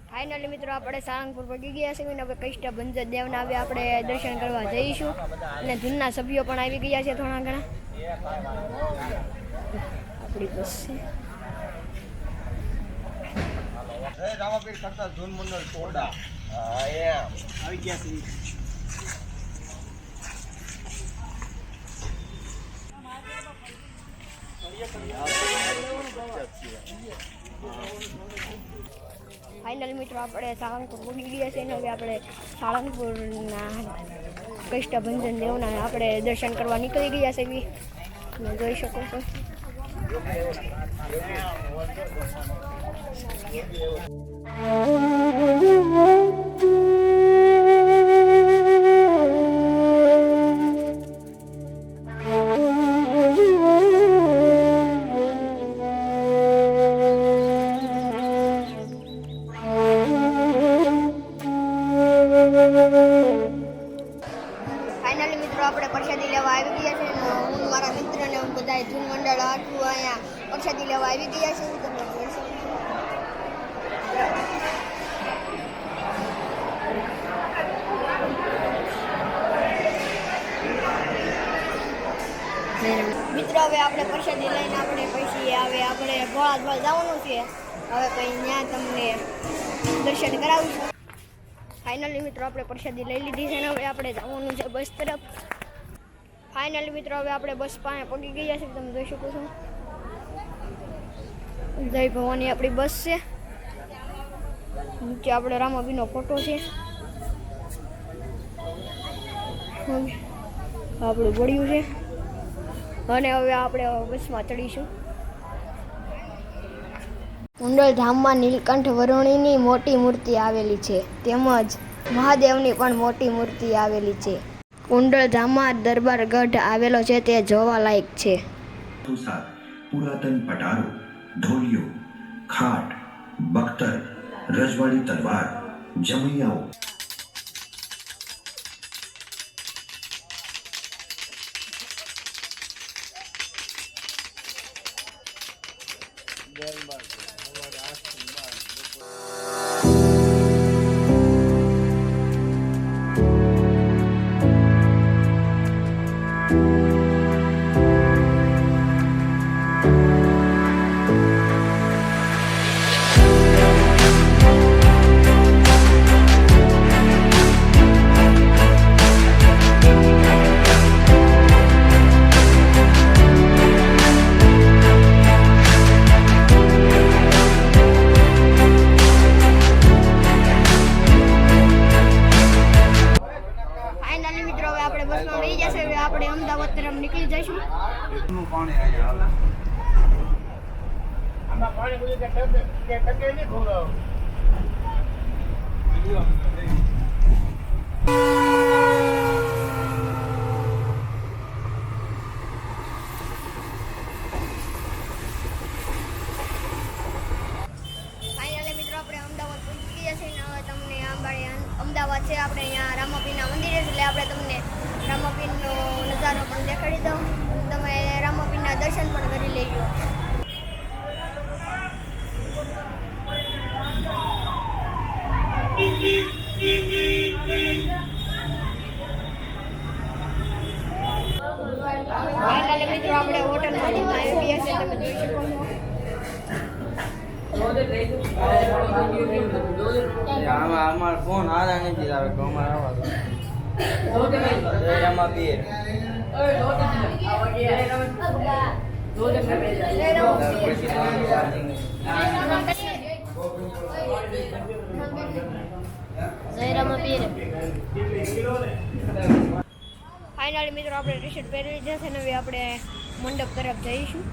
finally મિત્રો આપણે સાળંગપુર પહોંચી ગયા છે અને હવે કષ્ટભંજન દેવના હવે આપણે દર્શન કરવા જઈશું અને જૂના સભ્યો પણ આવી ગયા છે થોડા ઘણા આપણી બસ છે રામાપીર કરતા જૂન મંડળ ટોડા આવી ગયા છે ફાઇનલ મિત્રો આપણે સાળંગપુર પહોંચી ગયા છે અને હવે આપણે સાળંગપુરના કષ્ટભંજન દેવના આપણે દર્શન કરવા નીકળી ગયા છે બી તમે જોઈ શકો છો ફાઇનલી મિત્રો આપણે પ્રસાદી લેવા આવી ગયા છે હું મારા મિત્રને હું બધા જૂન મંડળ આટલું અહીંયા પ્રસાદી લેવા આવી ગયા છે તમે જોઈ શકો મિત્રો હવે આપણે પ્રસાદી લઈને આપણે પછી આવે આપણે ભોળાજવાળ જવાનું છે હવે પછી ત્યાં તમને દર્શન કરાવીશું ફાઇનલી મિત્રો આપણે પ્રસાદી લઈ લીધી છે ને હવે આપણે જવાનું છે બસ તરફ ફાઇનલી મિત્રો હવે આપણે બસ પાસે પહોંચી ગયા છે તમે જોઈ શકો છો જય ભવાની આપણી બસ છે નીચે આપણે રામાબીનો ફોટો છે આપણું ગળ્યું છે અને હવે આપણે બસમાં ચડીશું કુંડળ ધામમાં નીલકંઠ વરુણીની મોટી મૂર્તિ આવેલી છે તેમજ મહાદેવની પણ મોટી મૂર્તિ આવેલી છે કુંડળ ધામમાં દરબાર ગઢ આવેલો છે તે જોવાલાયક છે પુરાતન પટારો ઢોલિયો ખાટ બખ્તર રજવાડી તલવાર જમૈયાઓ આપણે અમદાવાદ તરફ નીકળી જઈશું અમદાવાદ છે આપણે અહીંયા રામાપીરના મંદિરે એટલે આપણે તમને રામાપીરનો નજારો પણ દેખાડી દઉં તમે રામાપીરના દર્શન પણ કરી લેજો ફાઇનલી મિત્રો આપણે હોટલમાં આવી ગયા છે તમે જોઈ શકો છો અમાર ફોન હારા નથી આવે તો અમારે આવવા ફાઇનલી મિત્રો આપણે ટી શર્ટ પહેરી લીધા છે ને હવે આપણે મંડપ તરફ જઈશું